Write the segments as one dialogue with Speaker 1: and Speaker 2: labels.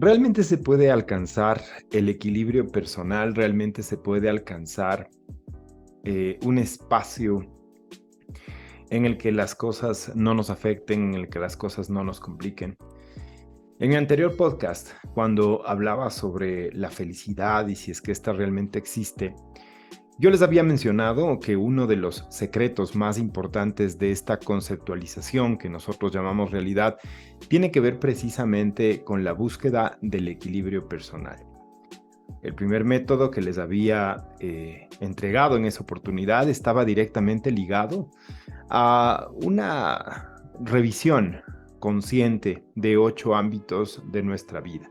Speaker 1: ¿Realmente se puede alcanzar el equilibrio personal? ¿Realmente se puede alcanzar un espacio en el que las cosas no nos afecten, en el que las cosas no nos compliquen? En mi anterior podcast, cuando hablaba sobre la felicidad y si es que esta realmente existe, yo les había mencionado que uno de los secretos más importantes de esta conceptualización que nosotros llamamos realidad tiene que ver precisamente con la búsqueda del equilibrio personal. El primer método que les había entregado en esa oportunidad estaba directamente ligado a una revisión consciente de 8 ámbitos de nuestra vida.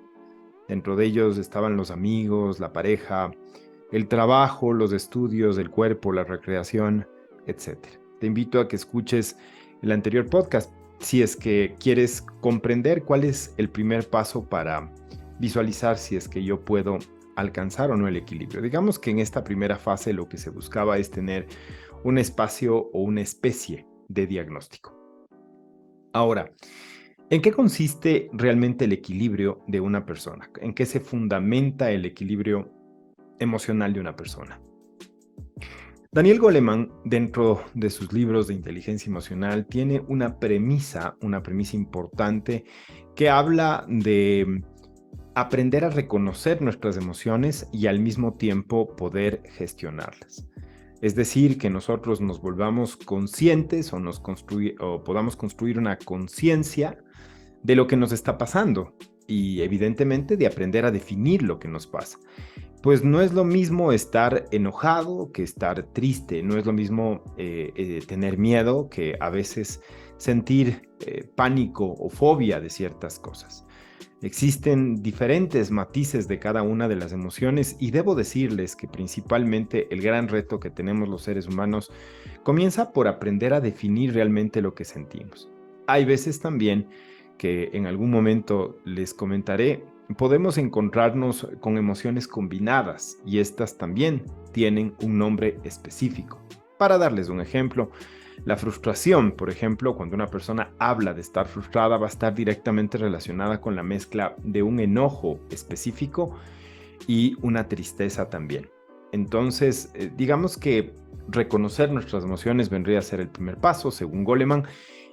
Speaker 1: Dentro de ellos estaban los amigos, la pareja, el trabajo, los estudios, el cuerpo, la recreación, etcétera. Te invito a que escuches el anterior podcast si es que quieres comprender cuál es el primer paso para visualizar si es que yo puedo alcanzar o no el equilibrio. Digamos que en esta primera fase lo que se buscaba es tener un espacio o una especie de diagnóstico. Ahora, ¿en qué consiste realmente el equilibrio de una persona? ¿En qué se fundamenta el equilibrio emocional de una persona? Daniel Goleman, dentro de sus libros de inteligencia emocional, tiene una premisa importante que habla de aprender a reconocer nuestras emociones y al mismo tiempo poder gestionarlas. Es decir, que nosotros nos volvamos conscientes o podamos construir una conciencia de lo que nos está pasando y evidentemente de aprender a definir lo que nos pasa. Pues no es lo mismo estar enojado que estar triste, no es lo mismo tener miedo que a veces sentir pánico o fobia de ciertas cosas. Existen diferentes matices de cada una de las emociones y debo decirles que principalmente el gran reto que tenemos los seres humanos comienza por aprender a definir realmente lo que sentimos. Hay veces también que en algún momento les comentaré, podemos encontrarnos con emociones combinadas y estas también tienen un nombre específico. Para darles un ejemplo, la frustración, por ejemplo, cuando una persona habla de estar frustrada, va a estar directamente relacionada con la mezcla de un enojo específico y una tristeza también. Entonces, digamos que reconocer nuestras emociones vendría a ser el primer paso, según Goleman,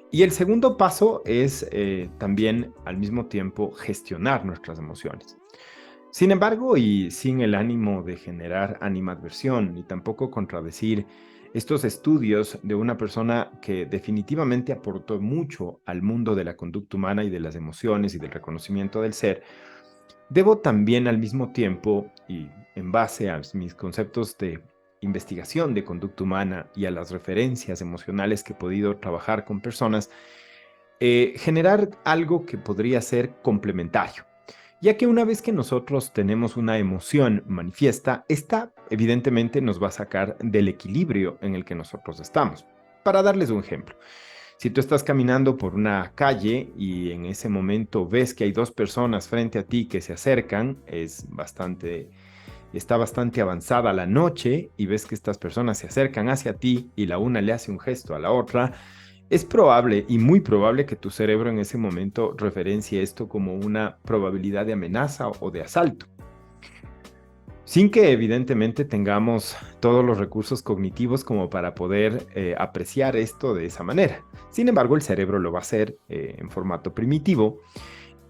Speaker 1: y el segundo paso es también al mismo tiempo gestionar nuestras emociones. Sin embargo, y sin el ánimo de generar animadversión ni tampoco contradecir estos estudios de una persona que definitivamente aportó mucho al mundo de la conducta humana y de las emociones y del reconocimiento del ser, debo también al mismo tiempo, y en base a mis conceptos de investigación de conducta humana y a las referencias emocionales que he podido trabajar con personas, generar algo que podría ser complementario. Ya que una vez que nosotros tenemos una emoción manifiesta, esta evidentemente nos va a sacar del equilibrio en el que nosotros estamos. Para darles un ejemplo, si tú estás caminando por una calle y en ese momento ves que hay dos personas frente a ti que se acercan, está bastante avanzada la noche y ves que estas personas se acercan hacia ti y la una le hace un gesto a la otra, es probable y muy probable que tu cerebro en ese momento referencie esto como una probabilidad de amenaza o de asalto, sin que evidentemente tengamos todos los recursos cognitivos como para poder apreciar esto de esa manera. Sin embargo, el cerebro lo va a hacer en formato primitivo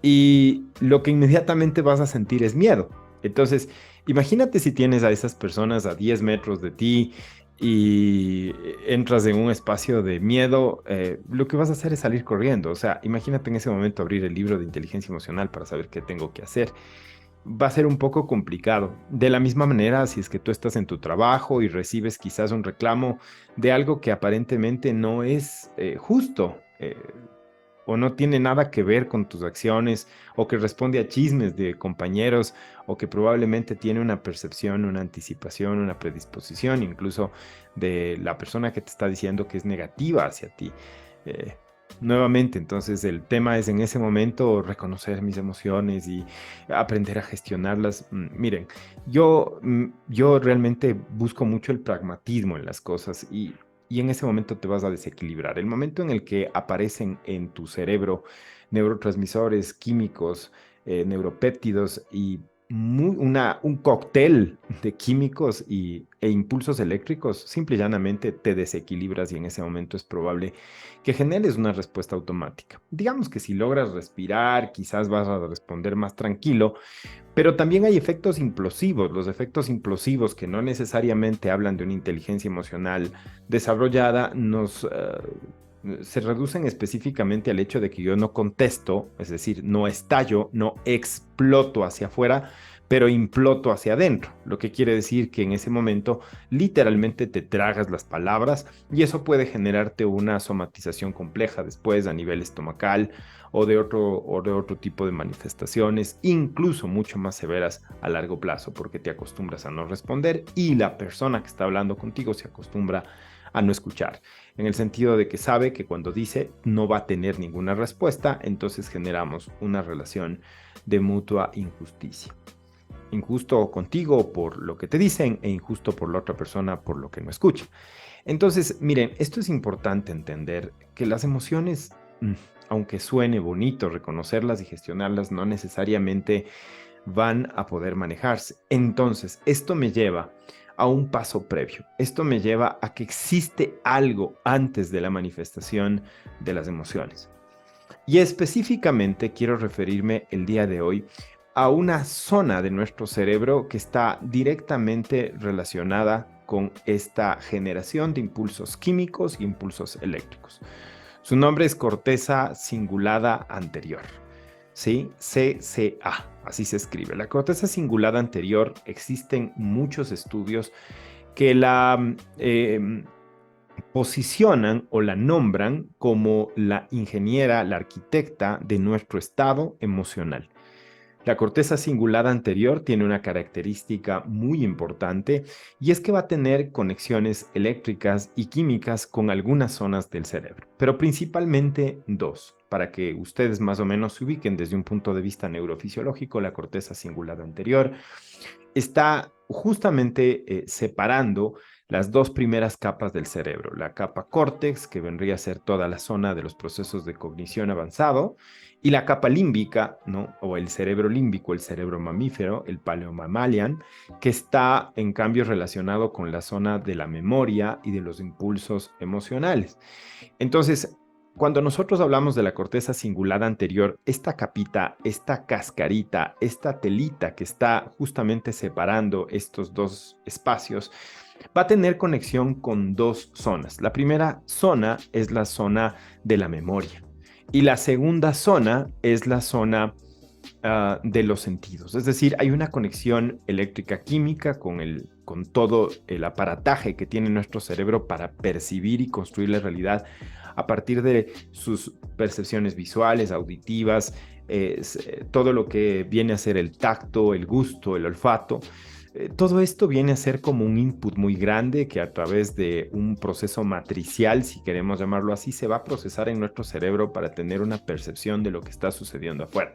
Speaker 1: y lo que inmediatamente vas a sentir es miedo. Entonces, imagínate si tienes a esas personas a 10 metros de ti y entras en un espacio de miedo, lo que vas a hacer es salir corriendo. O sea, imagínate en ese momento abrir el libro de inteligencia emocional para saber qué tengo que hacer. Va a ser un poco complicado. De la misma manera, si es que tú estás en tu trabajo y recibes quizás un reclamo de algo que aparentemente no es justo. O no tiene nada que ver con tus acciones, o que responde a chismes de compañeros, o que probablemente tiene una percepción, una anticipación, una predisposición, incluso de la persona que te está diciendo que es negativa hacia ti. Eh, Nuevamente, entonces el tema es en ese momento reconocer mis emociones y aprender a gestionarlas. Miren, yo realmente busco mucho el pragmatismo en las cosas y en ese momento te vas a desequilibrar. El momento en el que aparecen en tu cerebro neurotransmisores químicos neuropéptidos y un cóctel de químicos e impulsos eléctricos, simple y llanamente te desequilibras y en ese momento es probable que generes una respuesta automática. Digamos que si logras respirar, quizás vas a responder más tranquilo, pero también hay efectos implosivos. Los efectos implosivos, que no necesariamente hablan de una inteligencia emocional desarrollada, se reducen específicamente al hecho de que yo no contesto, es decir, no estallo, no exploto hacia afuera, pero imploto hacia adentro, lo que quiere decir que en ese momento literalmente te tragas las palabras y eso puede generarte una somatización compleja después a nivel estomacal o de otro tipo de manifestaciones, incluso mucho más severas a largo plazo, porque te acostumbras a no responder y la persona que está hablando contigo se acostumbra a no escuchar, en el sentido de que sabe que cuando dice no va a tener ninguna respuesta, entonces generamos una relación de mutua injusticia. Injusto contigo por lo que te dicen e injusto por la otra persona por lo que no escucha. Entonces, miren, esto es importante entender que las emociones, aunque suene bonito reconocerlas y gestionarlas, no necesariamente van a poder manejarse. Entonces, esto me lleva a un paso previo. Esto me lleva a que existe algo antes de la manifestación de las emociones. Y específicamente quiero referirme el día de hoy a una zona de nuestro cerebro que está directamente relacionada con esta generación de impulsos químicos y impulsos eléctricos. Su nombre es corteza cingulada anterior, ¿sí? CCA, así se escribe. La corteza cingulada anterior, existen muchos estudios que la posicionan o la nombran como la ingeniera, la arquitecta de nuestro estado emocional. La corteza cingulada anterior tiene una característica muy importante y es que va a tener conexiones eléctricas y químicas con algunas zonas del cerebro, pero principalmente dos. Para que ustedes más o menos se ubiquen desde un punto de vista neurofisiológico, la corteza cingulada anterior está justamente separando las dos primeras capas del cerebro, la capa córtex, que vendría a ser toda la zona de los procesos de cognición avanzado, y la capa límbica, ¿no? O el cerebro límbico, el cerebro mamífero, el paleomammalian, que está en cambio relacionado con la zona de la memoria y de los impulsos emocionales. Entonces, cuando nosotros hablamos de la corteza cingulada anterior, esta capita, esta cascarita, esta telita que está justamente separando estos dos espacios, va a tener conexión con dos zonas. La primera zona es la zona de la memoria y la segunda zona es la zona de los sentidos. Es decir, hay una conexión eléctrica química con todo el aparataje que tiene nuestro cerebro para percibir y construir la realidad a partir de sus percepciones visuales, auditivas, todo lo que viene a ser el tacto, el gusto, el olfato. Todo esto viene a ser como un input muy grande que a través de un proceso matricial, si queremos llamarlo así, se va a procesar en nuestro cerebro para tener una percepción de lo que está sucediendo afuera.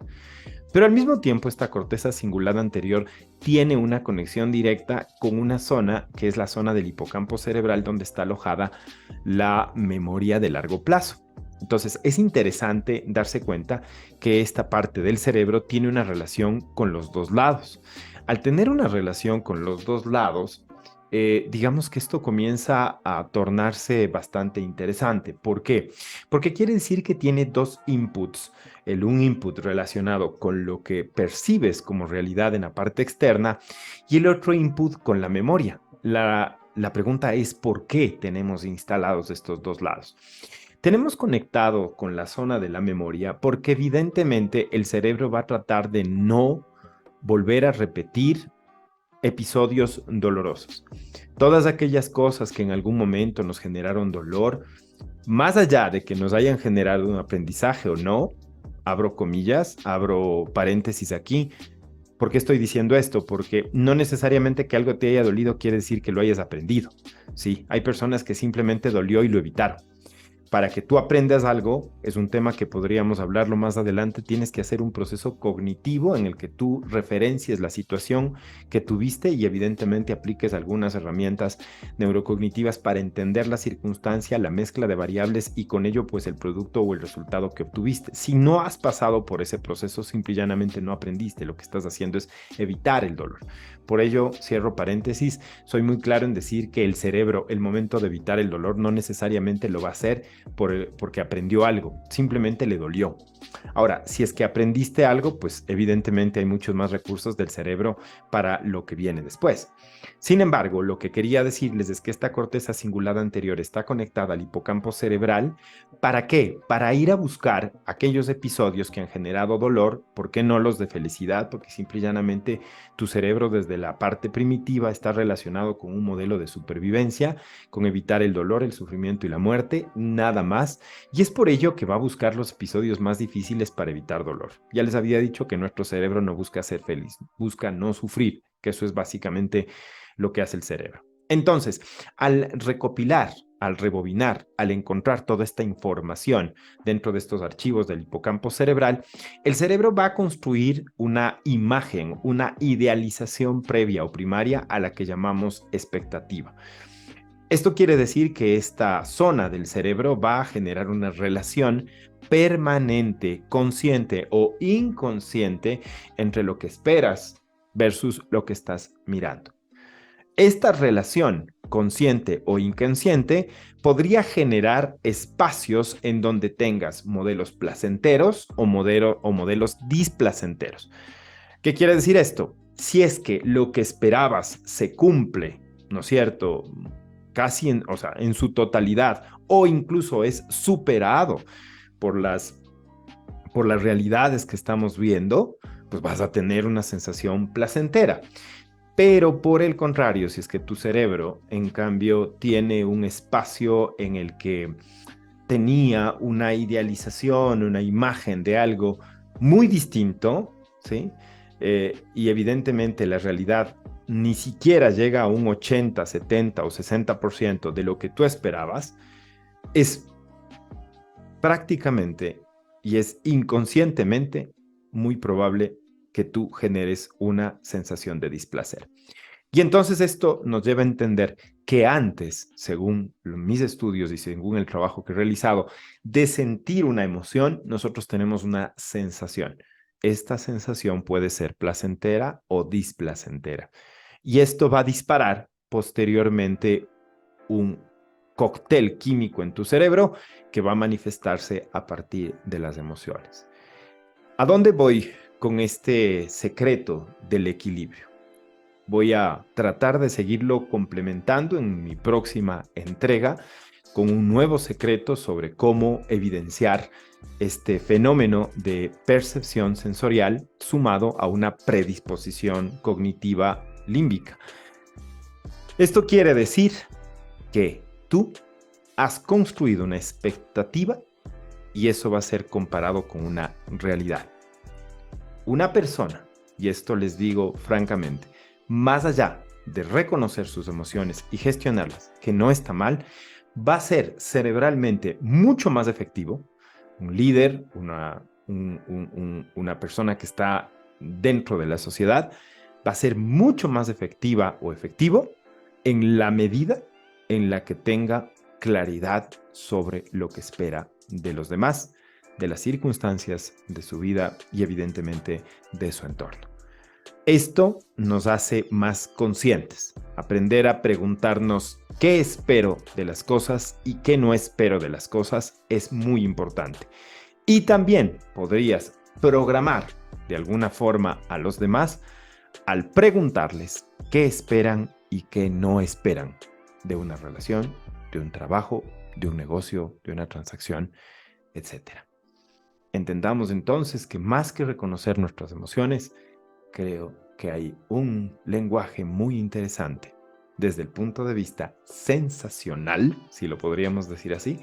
Speaker 1: Pero al mismo tiempo, esta corteza cingulada anterior tiene una conexión directa con una zona que es la zona del hipocampo cerebral donde está alojada la memoria de largo plazo. Entonces, es interesante darse cuenta que esta parte del cerebro tiene una relación con los dos lados. Al tener una relación con los dos lados, digamos que esto comienza a tornarse bastante interesante. ¿Por qué? Porque quiere decir que tiene dos inputs. Un input relacionado con lo que percibes como realidad en la parte externa y el otro input con la memoria. La pregunta es ¿por qué tenemos instalados estos dos lados? Tenemos conectado con la zona de la memoria porque evidentemente el cerebro va a tratar de no volver a repetir episodios dolorosos. Todas aquellas cosas que en algún momento nos generaron dolor, más allá de que nos hayan generado un aprendizaje o no, abro comillas, abro paréntesis aquí. ¿Por qué estoy diciendo esto? Porque no necesariamente que algo te haya dolido quiere decir que lo hayas aprendido. Sí, hay personas que simplemente dolió y lo evitaron. para que tú aprendas algo, es un tema que podríamos hablarlo más adelante, tienes que hacer un proceso cognitivo en el que tú referencies la situación que tuviste y evidentemente apliques algunas herramientas neurocognitivas para entender la circunstancia, la mezcla de variables y con ello pues el producto o el resultado que obtuviste. Si no has pasado por ese proceso, simple y llanamente no aprendiste, lo que estás haciendo es evitar el dolor. Por ello, cierro paréntesis, soy muy claro en decir que el cerebro, el momento de evitar el dolor, no necesariamente lo va a hacer porque aprendió algo, simplemente le dolió. Ahora, si es que aprendiste algo, pues evidentemente hay muchos más recursos del cerebro para lo que viene después. Sin embargo, lo que quería decirles es que esta corteza cingulada anterior está conectada al hipocampo cerebral. ¿Para qué? Para ir a buscar aquellos episodios que han generado dolor, ¿por qué no los de felicidad? Porque simple y llanamente tu cerebro desde la parte primitiva está relacionado con un modelo de supervivencia, con evitar el dolor, el sufrimiento y la muerte, nada más. Y es por ello que va a buscar los episodios más difíciles para evitar dolor. Ya les había dicho que nuestro cerebro no busca ser feliz, busca no sufrir, que eso es básicamente lo que hace el cerebro. Entonces, al recopilar, al rebobinar, al encontrar toda esta información dentro de estos archivos del hipocampo cerebral, el cerebro va a construir una imagen, una idealización previa o primaria a la que llamamos expectativa. Esto quiere decir que esta zona del cerebro va a generar una relación permanente, consciente o inconsciente entre lo que esperas versus lo que estás mirando. Esta relación consciente o inconsciente podría generar espacios en donde tengas modelos placenteros o modelos displacenteros. ¿Qué quiere decir esto? Si es que lo que esperabas se cumple, ¿no es cierto? Casi en su totalidad o incluso es superado por por las realidades que estamos viendo, pues vas a tener una sensación placentera. Pero por el contrario, si es que tu cerebro, en cambio, tiene un espacio en el que tenía una idealización, una imagen de algo muy distinto, ¿sí? Y evidentemente la realidad ni siquiera llega a un 80, 70 o 60% de lo que tú esperabas, es prácticamente y es inconscientemente muy probable que tú generes una sensación de displacer. Y entonces esto nos lleva a entender que antes, según mis estudios y según el trabajo que he realizado, de sentir una emoción, nosotros tenemos una sensación. Esta sensación puede ser placentera o displacentera. Y esto va a disparar posteriormente un cóctel químico en tu cerebro que va a manifestarse a partir de las emociones. ¿A dónde voy con este secreto del equilibrio? Voy a tratar de seguirlo complementando en mi próxima entrega con un nuevo secreto sobre cómo evidenciar este fenómeno de percepción sensorial sumado a una predisposición cognitiva límbica. Esto quiere decir que tú has construido una expectativa y eso va a ser comparado con una realidad. Una persona, y esto les digo francamente, más allá de reconocer sus emociones y gestionarlas, que no está mal, va a ser cerebralmente mucho más efectivo. Un líder, una persona que está dentro de la sociedad, va a ser mucho más efectiva o efectivo en la medida en la que tenga claridad sobre lo que espera de los demás, de las circunstancias de su vida y evidentemente de su entorno. Esto nos hace más conscientes, aprender a preguntarnos qué espero de las cosas y qué no espero de las cosas es muy importante. Y también podrías programar de alguna forma a los demás al preguntarles qué esperan y qué no esperan de una relación, de un trabajo, de un negocio, de una transacción, etc. Entendamos entonces que más que reconocer nuestras emociones, creo que hay un lenguaje muy interesante desde el punto de vista sensacional, si lo podríamos decir así,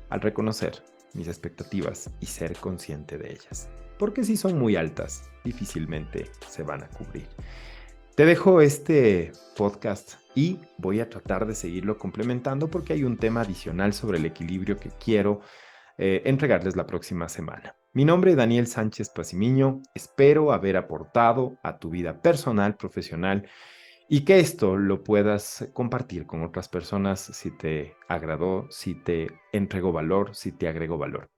Speaker 1: al reconocer mis expectativas y ser consciente de ellas. Porque si son muy altas, difícilmente se van a cubrir. Te dejo este podcast y voy a tratar de seguirlo complementando porque hay un tema adicional sobre el equilibrio que quiero entregarles la próxima semana. Mi nombre es Daniel Sánchez Pacimiño. Espero haber aportado a tu vida personal, profesional y que esto lo puedas compartir con otras personas si te agradó, si te entregó valor, si te agregó valor.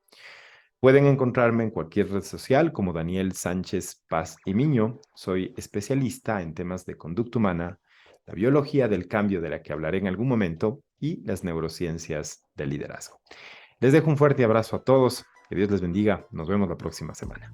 Speaker 1: Pueden encontrarme en cualquier red social como Daniel Sánchez Paz y Miño. Soy especialista en temas de conducta humana, la biología del cambio de la que hablaré en algún momento y las neurociencias del liderazgo. Les dejo un fuerte abrazo a todos. Que Dios les bendiga. Nos vemos la próxima semana.